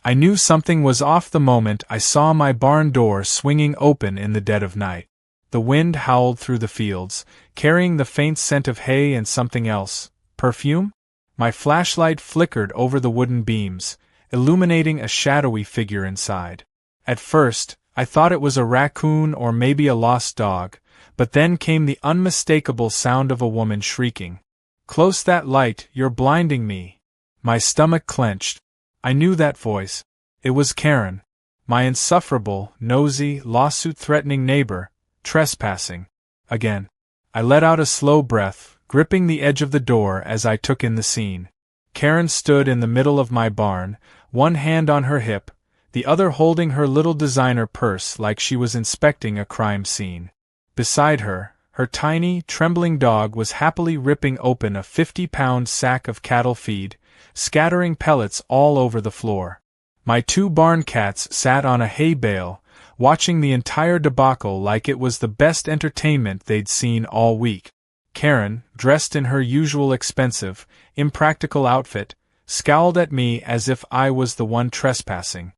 I knew something was off the moment I saw my barn door swinging open in the dead of night. The wind howled through the fields, carrying the faint scent of hay and something else. Perfume? My flashlight flickered over the wooden beams, illuminating a shadowy figure inside. At first, I thought it was a raccoon or maybe a lost dog, but then came the unmistakable sound of a woman shrieking. "Close that light, you're blinding me!" My stomach clenched. I knew that voice. It was Karen, my insufferable, nosy, lawsuit-threatening neighbor, trespassing. Again. I let out a slow breath, gripping the edge of the door as I took in the scene. Karen stood in the middle of my barn, one hand on her hip, the other holding her little designer purse like she was inspecting a crime scene. Beside her, her tiny, trembling dog was happily ripping open a 50-pound sack of cattle feed, scattering pellets all over the floor. My 2 barn cats sat on a hay bale, watching the entire debacle like it was the best entertainment they'd seen all week. Karen, dressed in her usual expensive, impractical outfit, scowled at me as if I was the one trespassing.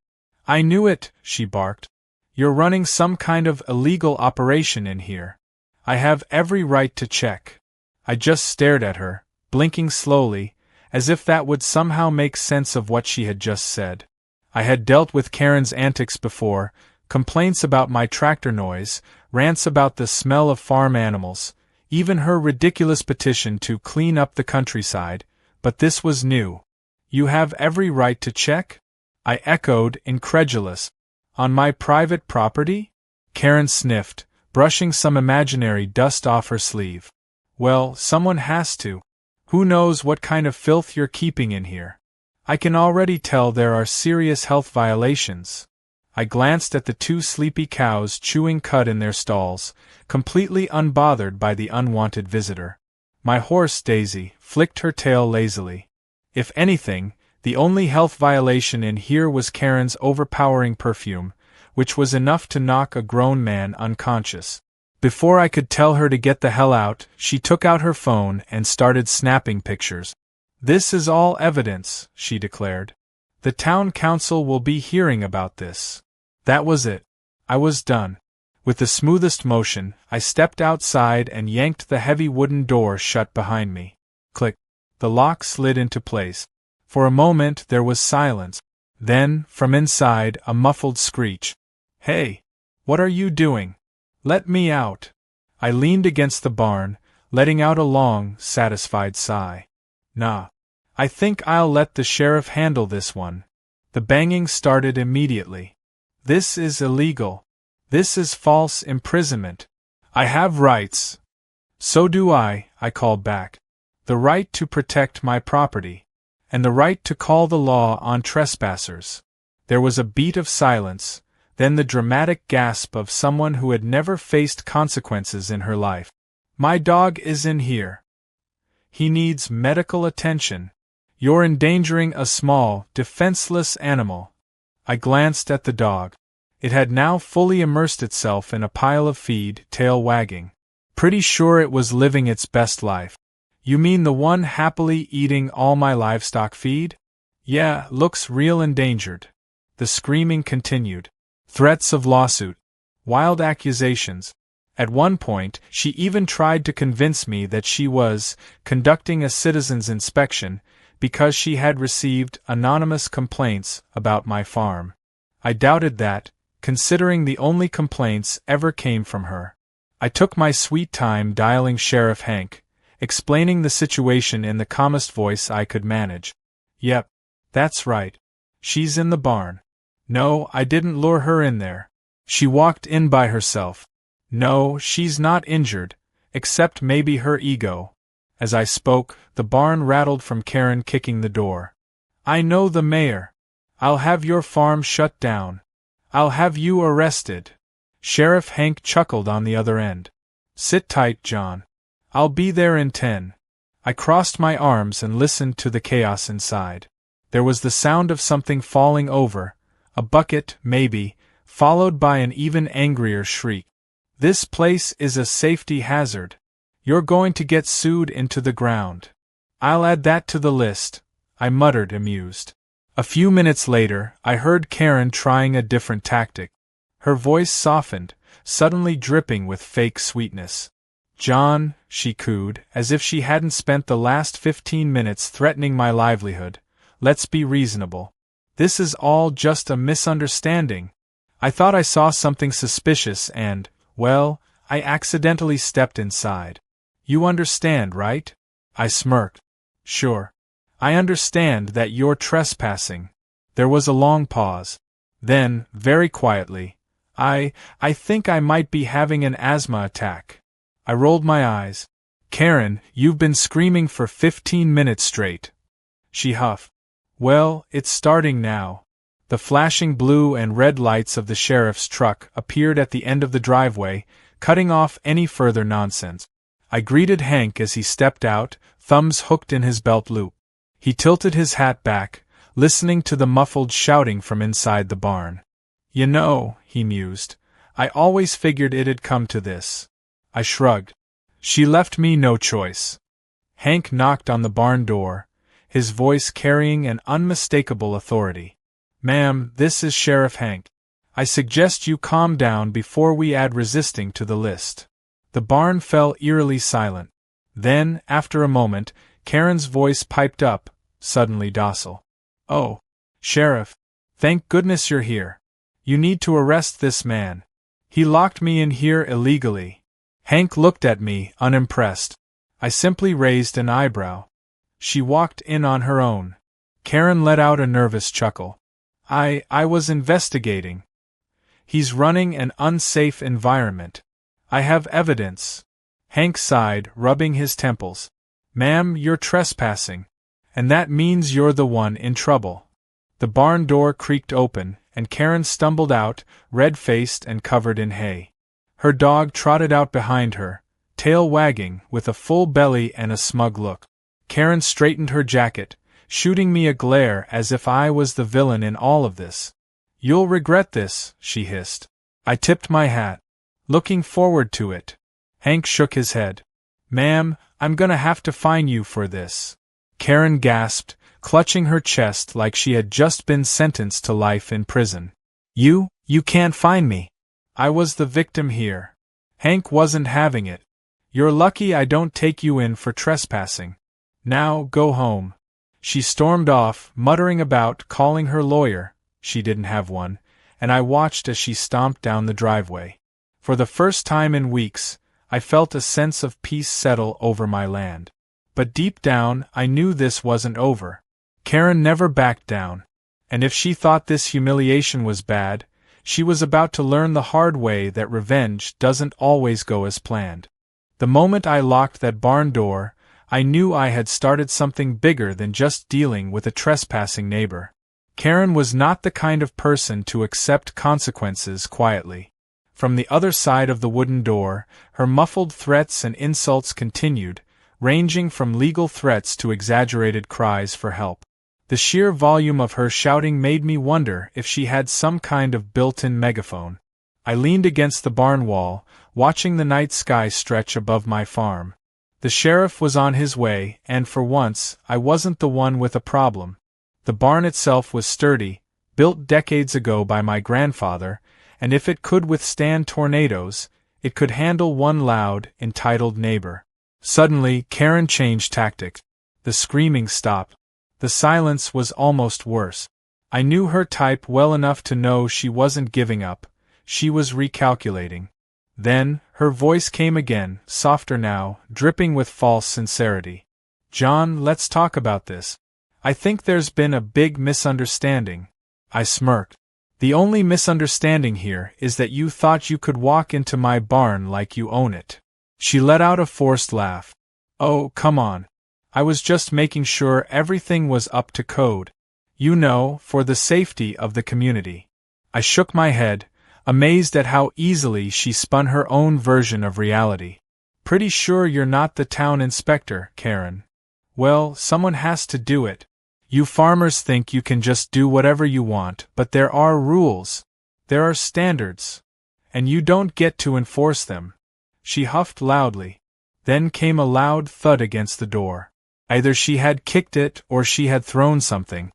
"I knew it," she barked. "You're running some kind of illegal operation in here. I have every right to check." I just stared at her, blinking slowly, as if that would somehow make sense of what she had just said. I had dealt with Karen's antics before, complaints about my tractor noise, rants about the smell of farm animals, even her ridiculous petition to clean up the countryside, but this was new. "You have every right to check?" I echoed, incredulous. "On my private property?" Karen sniffed, brushing some imaginary dust off her sleeve. "Well, someone has to. Who knows what kind of filth you're keeping in here? I can already tell there are serious health violations." I glanced at the 2 sleepy cows chewing cud in their stalls, completely unbothered by the unwanted visitor. My horse, Daisy, flicked her tail lazily. If anything, the only health violation in here was Karen's overpowering perfume, which was enough to knock a grown man unconscious. Before I could tell her to get the hell out, she took out her phone and started snapping pictures. "This is all evidence," she declared. "The town council will be hearing about this." That was it. I was done. With the smoothest motion, I stepped outside and yanked the heavy wooden door shut behind me. Click. The lock slid into place. For a moment there was silence. Then, from inside, a muffled screech. "Hey! What are you doing? Let me out!" I leaned against the barn, letting out a long, satisfied sigh. "Nah. I think I'll let the sheriff handle this one." The banging started immediately. "This is illegal. This is false imprisonment. I have rights." "So do I called back. "The right to protect my property. And the right to call the law on trespassers." There was a beat of silence, then the dramatic gasp of someone who had never faced consequences in her life. "My dog is in here. He needs medical attention. You're endangering a small, defenseless animal." I glanced at the dog. It had now fully immersed itself in a pile of feed, tail wagging. Pretty sure it was living its best life. "You mean the one happily eating all my livestock feed?" "Yeah, looks real endangered." The screaming continued. Threats of lawsuit. Wild accusations. At one point, she even tried to convince me that she was conducting a citizen's inspection because she had received anonymous complaints about my farm. I doubted that, considering the only complaints ever came from her. I took my sweet time dialing Sheriff Hank, explaining the situation in the calmest voice I could manage. "Yep, that's right. She's in the barn. No, I didn't lure her in there. She walked in by herself. No, she's not injured, except maybe her ego." As I spoke, the barn rattled from Karen kicking the door. "I know the mayor. I'll have your farm shut down. I'll have you arrested." Sheriff Hank chuckled on the other end. "Sit tight, John. I'll be there in 10. I crossed my arms and listened to the chaos inside. There was the sound of something falling over, a bucket, maybe, followed by an even angrier shriek. "This place is a safety hazard. You're going to get sued into the ground." "I'll add that to the list," I muttered, amused. A few minutes later, I heard Karen trying a different tactic. Her voice softened, suddenly dripping with fake sweetness. "John," she cooed, as if she hadn't spent the last 15 minutes threatening my livelihood, "let's be reasonable. This is all just a misunderstanding. I thought I saw something suspicious and, well, I accidentally stepped inside. You understand, right?" I smirked. "Sure. I understand that you're trespassing." There was a long pause. Then, very quietly, I think I might be having an asthma attack." I rolled my eyes. "Karen, you've been screaming for 15 minutes straight." She huffed. "Well, it's starting now." The flashing blue and red lights of the sheriff's truck appeared at the end of the driveway, cutting off any further nonsense. I greeted Hank as he stepped out, thumbs hooked in his belt loop. He tilted his hat back, listening to the muffled shouting from inside the barn. "You know," he mused, "I always figured it'd come to this." I shrugged. "She left me no choice." Hank knocked on the barn door, his voice carrying an unmistakable authority. "Ma'am, this is Sheriff Hank. I suggest you calm down before we add resisting to the list." The barn fell eerily silent. Then, after a moment, Karen's voice piped up, suddenly docile. "Oh, Sheriff, thank goodness you're here. You need to arrest this man. He locked me in here illegally." Hank looked at me, unimpressed. I simply raised an eyebrow. "She walked in on her own." Karen let out a nervous chuckle. I was investigating. He's running an unsafe environment. I have evidence." Hank sighed, rubbing his temples. "Ma'am, you're trespassing. And that means you're the one in trouble." The barn door creaked open, and Karen stumbled out, red-faced and covered in hay. Her dog trotted out behind her, tail wagging, with a full belly and a smug look. Karen straightened her jacket, shooting me a glare as if I was the villain in all of this. "You'll regret this," she hissed. I tipped my hat. "Looking forward to it." Hank shook his head. "Ma'am, I'm gonna have to fine you for this." Karen gasped, clutching her chest like she had just been sentenced to life in prison. You can't fine me. I was the victim here." Hank wasn't having it. "You're lucky I don't take you in for trespassing. Now, go home." She stormed off, muttering about calling her lawyer. She didn't have one, and I watched as she stomped down the driveway. For the first time in weeks, I felt a sense of peace settle over my land. But deep down, I knew this wasn't over. Karen never backed down. And if she thought this humiliation was bad, she was about to learn the hard way that revenge doesn't always go as planned. The moment I locked that barn door, I knew I had started something bigger than just dealing with a trespassing neighbor. Karen was not the kind of person to accept consequences quietly. From the other side of the wooden door, her muffled threats and insults continued, ranging from legal threats to exaggerated cries for help. The sheer volume of her shouting made me wonder if she had some kind of built-in megaphone. I leaned against the barn wall, watching the night sky stretch above my farm. The sheriff was on his way, and for once, I wasn't the one with a problem. The barn itself was sturdy, built decades ago by my grandfather, and if it could withstand tornadoes, it could handle one loud, entitled neighbor. Suddenly, Karen changed tactics. The screaming stopped. The silence was almost worse. I knew her type well enough to know she wasn't giving up. She was recalculating. Then, her voice came again, softer now, dripping with false sincerity. "John, let's talk about this. I think there's been a big misunderstanding." I smirked. "The only misunderstanding here is that you thought you could walk into my barn like you own it." She let out a forced laugh. "Oh, come on. I was just making sure everything was up to code. You know, for the safety of the community." I shook my head, amazed at how easily she spun her own version of reality. "Pretty sure you're not the town inspector, Karen." "Well, someone has to do it. You farmers think you can just do whatever you want, but there are rules. There are standards. And you don't get to enforce them." She huffed loudly. Then came a loud thud against the door. Either she had kicked it or she had thrown something.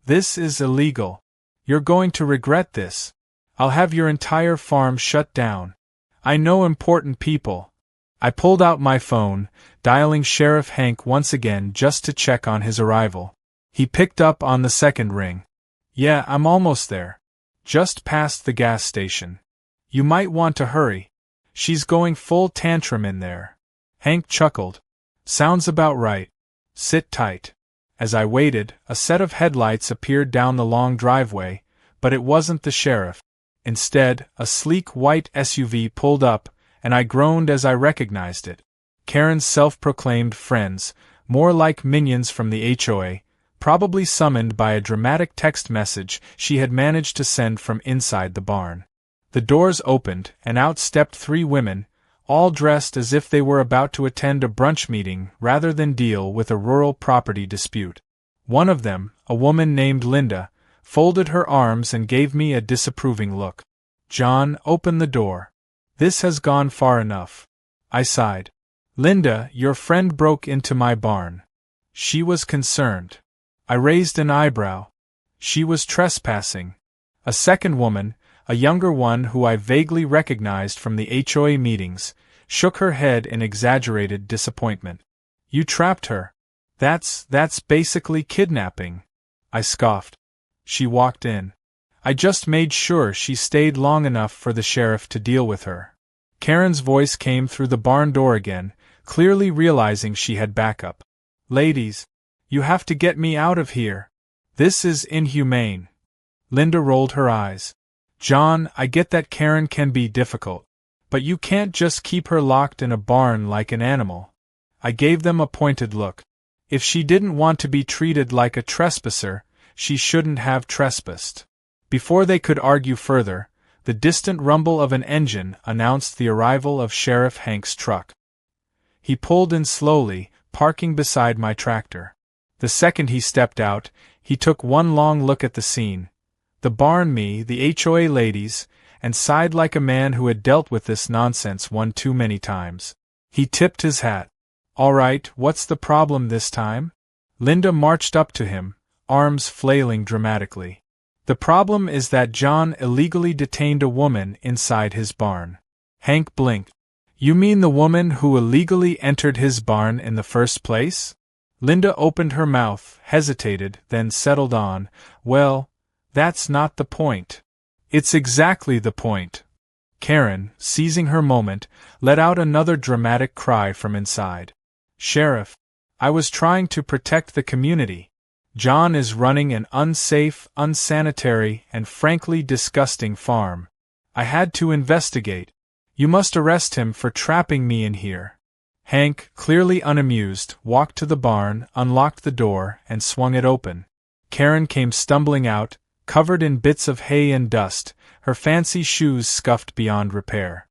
This is illegal. You're going to regret this. I'll have your entire farm shut down. I know important people. I pulled out my phone, dialing Sheriff Hank once again just to check on his arrival. He picked up on the second ring. Yeah, I'm almost there. Just past the gas station. You might want to hurry. She's going full tantrum in there. Hank chuckled. Sounds about right. Sit tight. As I waited, a set of headlights appeared down the long driveway, but it wasn't the sheriff. Instead, a sleek white SUV pulled up, and I groaned as I recognized it. Karen's self-proclaimed friends, more like minions from the HOA, probably summoned by a dramatic text message she had managed to send from inside the barn. The doors opened, and out stepped 3 women, all dressed as if they were about to attend a brunch meeting rather than deal with a rural property dispute. One of them, a woman named Linda, folded her arms and gave me a disapproving look. John, open the door. This has gone far enough. I sighed. Linda, your friend broke into my barn. She was concerned. I raised an eyebrow. She was trespassing. A second woman, a younger one who I vaguely recognized from the HOA meetings, shook her head in exaggerated disappointment. You trapped her. That's basically kidnapping. I scoffed. She walked in. I just made sure she stayed long enough for the sheriff to deal with her. Karen's voice came through the barn door again, clearly realizing she had backup. Ladies, you have to get me out of here. This is inhumane. Linda rolled her eyes. John, I get that Karen can be difficult, but you can't just keep her locked in a barn like an animal. I gave them a pointed look. If she didn't want to be treated like a trespasser, she shouldn't have trespassed. Before they could argue further, the distant rumble of an engine announced the arrival of Sheriff Hank's truck. He pulled in slowly, parking beside my tractor. The second he stepped out, he took one long look at the scene, the barn, me, the HOA ladies, and sighed like a man who had dealt with this nonsense one too many times. He tipped his hat. All right, what's the problem this time? Linda marched up to him, arms flailing dramatically. The problem is that John illegally detained a woman inside his barn. Hank blinked. You mean the woman who illegally entered his barn in the first place? Linda opened her mouth, hesitated, then settled on, well, that's not the point. It's exactly the point. Karen, seizing her moment, let out another dramatic cry from inside. Sheriff, I was trying to protect the community. John is running an unsafe, unsanitary, and frankly disgusting farm. I had to investigate. You must arrest him for trapping me in here. Hank, clearly unamused, walked to the barn, unlocked the door, and swung it open. Karen came stumbling out, covered in bits of hay and dust, her fancy shoes scuffed beyond repair.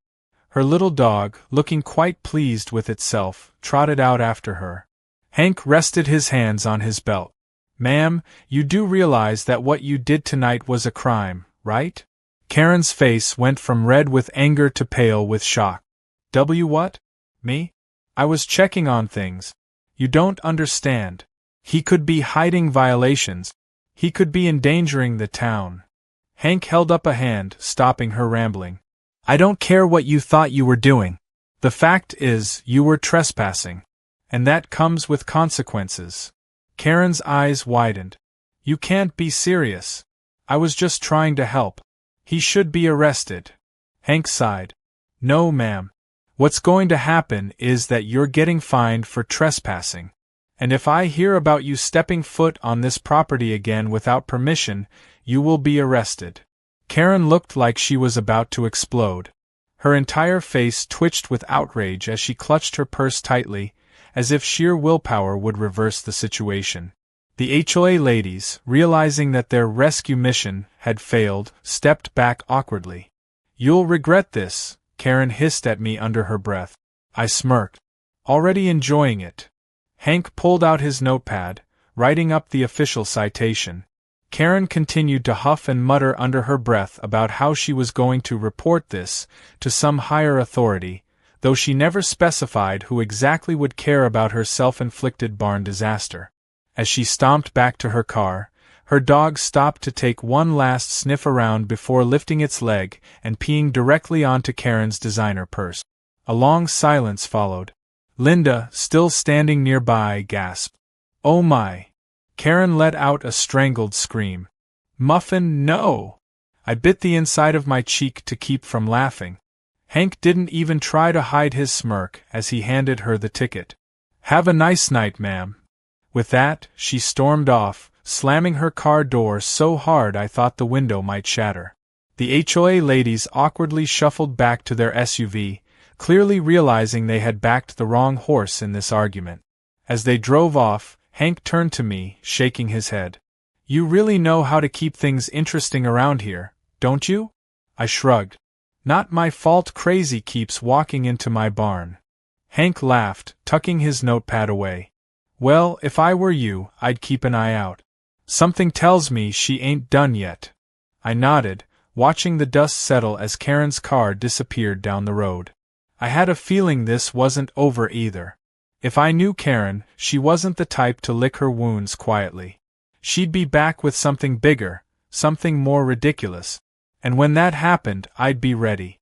Her little dog, looking quite pleased with itself, trotted out after her. Hank rested his hands on his belt. Ma'am, you do realize that what you did tonight was a crime, right? Karen's face went from red with anger to pale with shock. What? Me? I was checking on things. You don't understand. He could be hiding violations. He could be endangering the town. Hank held up a hand, stopping her rambling. I don't care what you thought you were doing. The fact is, you were trespassing. And that comes with consequences. Karen's eyes widened. You can't be serious. I was just trying to help. He should be arrested. Hank sighed. No, ma'am. What's going to happen is that you're getting fined for trespassing. And if I hear about you stepping foot on this property again without permission, you will be arrested. Karen looked like she was about to explode. Her entire face twitched with outrage as she clutched her purse tightly, as if sheer willpower would reverse the situation. The HOA ladies, realizing that their rescue mission had failed, stepped back awkwardly. You'll regret this, Karen hissed at me under her breath. I smirked. Already enjoying it. Hank pulled out his notepad, writing up the official citation. Karen continued to huff and mutter under her breath about how she was going to report this to some higher authority, though she never specified who exactly would care about her self-inflicted barn disaster. As she stomped back to her car, Her dog stopped to take one last sniff around before lifting its leg and peeing directly onto Karen's designer purse. A long silence followed. Linda, still standing nearby, gasped. "Oh my!" Karen let out a strangled scream. "Muffin, no!" I bit the inside of my cheek to keep from laughing. Hank didn't even try to hide his smirk as he handed her the ticket. "Have a nice night, ma'am." With that, she stormed off, slamming her car door so hard I thought the window might shatter. The HOA ladies awkwardly shuffled back to their SUV, clearly realizing they had backed the wrong horse in this argument. As they drove off, Hank turned to me, shaking his head. "You really know how to keep things interesting around here, don't you?" I shrugged. "Not my fault Crazy keeps walking into my barn." Hank laughed, tucking his notepad away. "Well, if I were you, I'd keep an eye out. Something tells me she ain't done yet." I nodded, watching the dust settle as Karen's car disappeared down the road. I had a feeling this wasn't over either. If I knew Karen, she wasn't the type to lick her wounds quietly. She'd be back with something bigger, something more ridiculous. And when that happened, I'd be ready.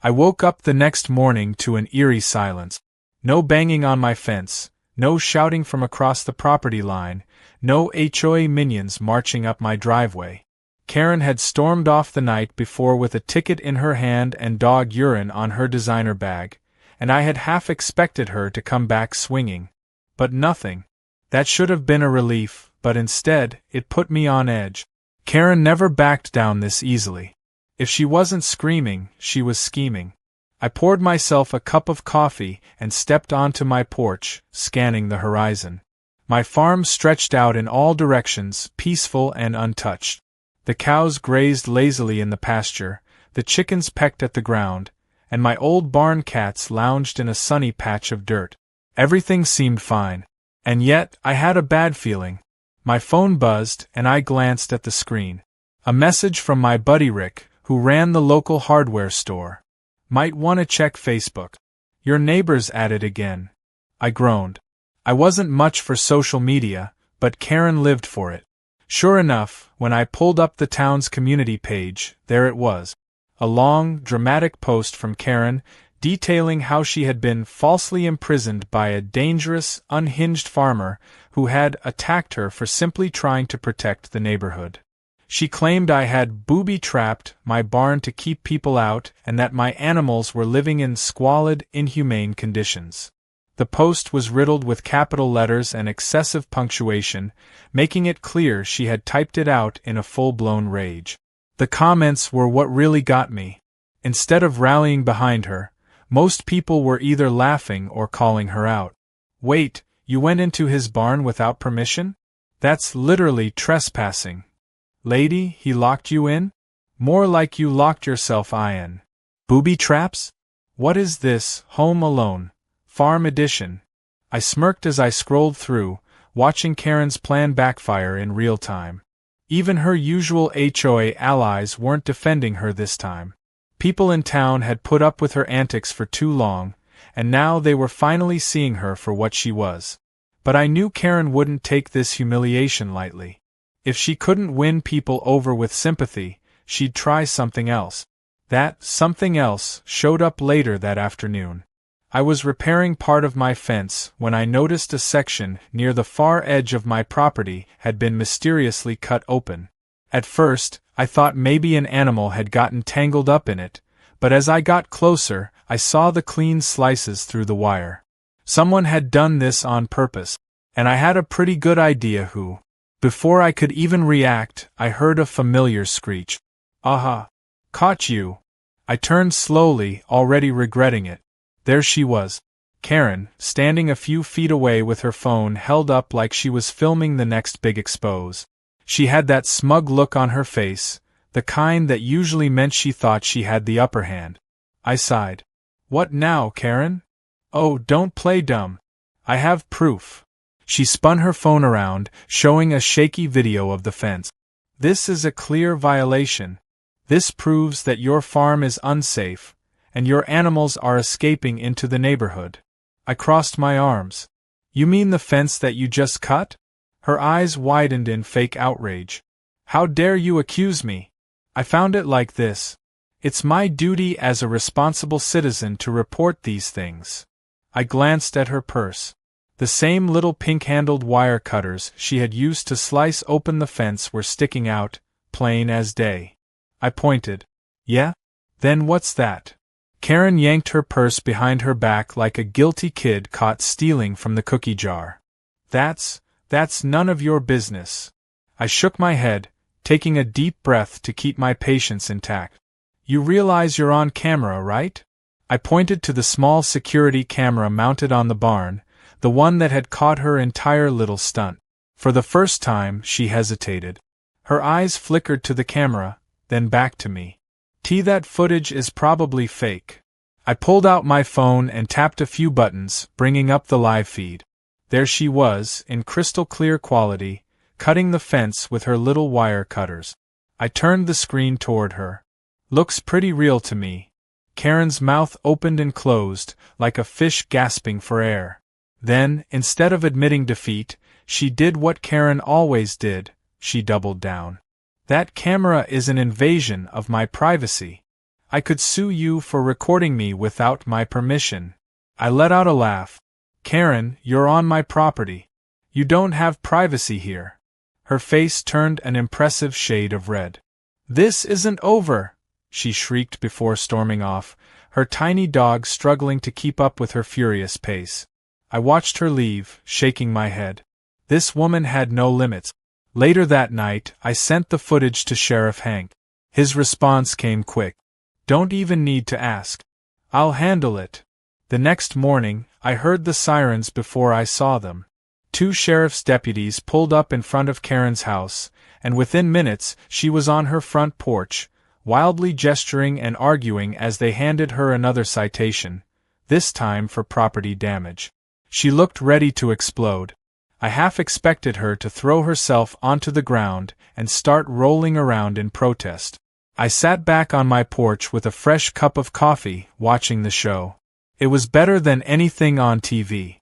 I woke up the next morning to an eerie silence. No banging on my fence, no shouting from across the property line, no HOA minions marching up my driveway. Karen had stormed off the night before with a ticket in her hand and dog urine on her designer bag, and I had half expected her to come back swinging. But nothing. That should have been a relief, but instead, it put me on edge. Karen never backed down this easily. If she wasn't screaming, she was scheming. I poured myself a cup of coffee and stepped onto my porch, scanning the horizon. My farm stretched out in all directions, peaceful and untouched. The cows grazed lazily in the pasture, the chickens pecked at the ground, and my old barn cats lounged in a sunny patch of dirt. Everything seemed fine. And yet, I had a bad feeling. My phone buzzed, and I glanced at the screen. A message from my buddy Rick, who ran the local hardware store. "Might want to check Facebook. Your neighbor's at it again." I groaned. I wasn't much for social media, but Karen lived for it. Sure enough, when I pulled up the town's community page, there it was. A long, dramatic post from Karen, detailing how she had been falsely imprisoned by a dangerous, unhinged farmer who had attacked her for simply trying to protect the neighborhood. She claimed I had booby-trapped my barn to keep people out and that my animals were living in squalid, inhumane conditions. The post was riddled with capital letters and excessive punctuation, making it clear she had typed it out in a full-blown rage. The comments were what really got me. Instead of rallying behind her, most people were either laughing or calling her out. "Wait, you went into his barn without permission? That's literally trespassing. Lady, he locked you in? More like you locked yourself in. Booby traps? What is this, Home Alone? Farm Edition?" I smirked as I scrolled through, watching Karen's plan backfire in real time. Even her usual HOA allies weren't defending her this time. People in town had put up with her antics for too long, and now they were finally seeing her for what she was. But I knew Karen wouldn't take this humiliation lightly. If she couldn't win people over with sympathy, she'd try something else. That something else showed up later that afternoon. I was repairing part of my fence when I noticed a section near the far edge of my property had been mysteriously cut open. At first, I thought maybe an animal had gotten tangled up in it, but as I got closer, I saw the clean slices through the wire. Someone had done this on purpose, and I had a pretty good idea who. Before I could even react, I heard a familiar screech. "Aha! Caught you!" I turned slowly, already regretting it. There she was. Karen, standing a few feet away with her phone held up like she was filming the next big expose. She had that smug look on her face, the kind that usually meant she thought she had the upper hand. I sighed. "What now, Karen?" "Oh, don't play dumb. I have proof." She spun her phone around, showing a shaky video of the fence. "This is a clear violation. This proves that your farm is unsafe, and your animals are escaping into the neighborhood." I crossed my arms. "You mean the fence that you just cut?" Her eyes widened in fake outrage. How dare you accuse me? I found it like this. It's my duty as a responsible citizen to report these things. I glanced at her purse. The same little pink-handled wire cutters she had used to slice open the fence were sticking out, plain as day. I pointed. Yeah? Then what's that? Karen yanked her purse behind her back like a guilty kid caught stealing from the cookie jar. That's none of your business. I shook my head, taking a deep breath to keep my patience intact. You realize you're on camera, right? I pointed to the small security camera mounted on the barn, the one that had caught her entire little stunt. For the first time, she hesitated. Her eyes flickered to the camera, then back to me. That footage is probably fake. I pulled out my phone and tapped a few buttons, bringing up the live feed. There she was, in crystal clear quality, cutting the fence with her little wire cutters. I turned the screen toward her. Looks pretty real to me. Karen's mouth opened and closed, like a fish gasping for air. Then, instead of admitting defeat, she did what Karen always did, she doubled down. That camera is an invasion of my privacy. I could sue you for recording me without my permission. I let out a laugh. Karen, you're on my property. You don't have privacy here. Her face turned an impressive shade of red. This isn't over, she shrieked before storming off, her tiny dog struggling to keep up with her furious pace. I watched her leave, shaking my head. This woman had no limits. Later that night, I sent the footage to Sheriff Hank. His response came quick. Don't even need to ask. I'll handle it. The next morning, I heard the sirens before I saw them. 2 sheriff's deputies pulled up in front of Karen's house, and within minutes, she was on her front porch, wildly gesturing and arguing as they handed her another citation, this time for property damage. She looked ready to explode. I half expected her to throw herself onto the ground and start rolling around in protest. I sat back on my porch with a fresh cup of coffee, watching the show. It was better than anything on TV.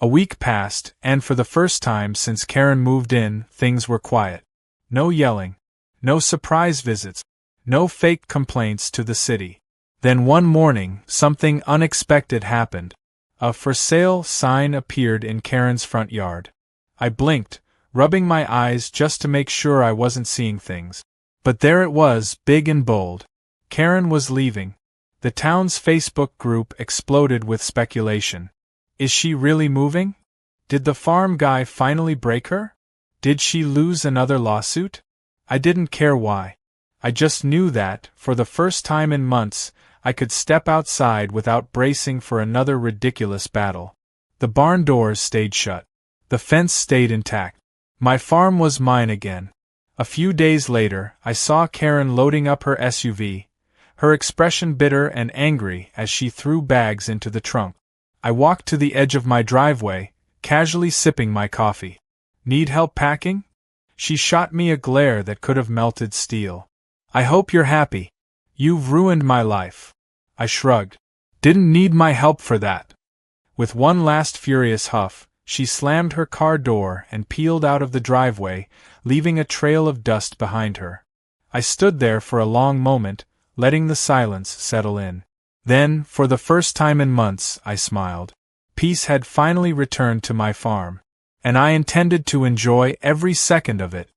A week passed, and for the first time since Karen moved in, things were quiet. No yelling. No surprise visits. No fake complaints to the city. Then one morning, something unexpected happened. A for sale sign appeared in Karen's front yard. I blinked, rubbing my eyes just to make sure I wasn't seeing things. But there it was, big and bold. Karen was leaving. The town's Facebook group exploded with speculation. Is she really moving? Did the farm guy finally break her? Did she lose another lawsuit? I didn't care why. I just knew that, for the first time in months, I could step outside without bracing for another ridiculous battle. The barn doors stayed shut. The fence stayed intact. My farm was mine again. A few days later, I saw Karen loading up her SUV, her expression bitter and angry as she threw bags into the trunk. I walked to the edge of my driveway, casually sipping my coffee. Need help packing? She shot me a glare that could have melted steel. I hope you're happy. You've ruined my life. I shrugged. Didn't need my help for that. With one last furious huff, she slammed her car door and peeled out of the driveway, leaving a trail of dust behind her. I stood there for a long moment, letting the silence settle in. Then, for the first time in months, I smiled. Peace had finally returned to my farm, and I intended to enjoy every second of it.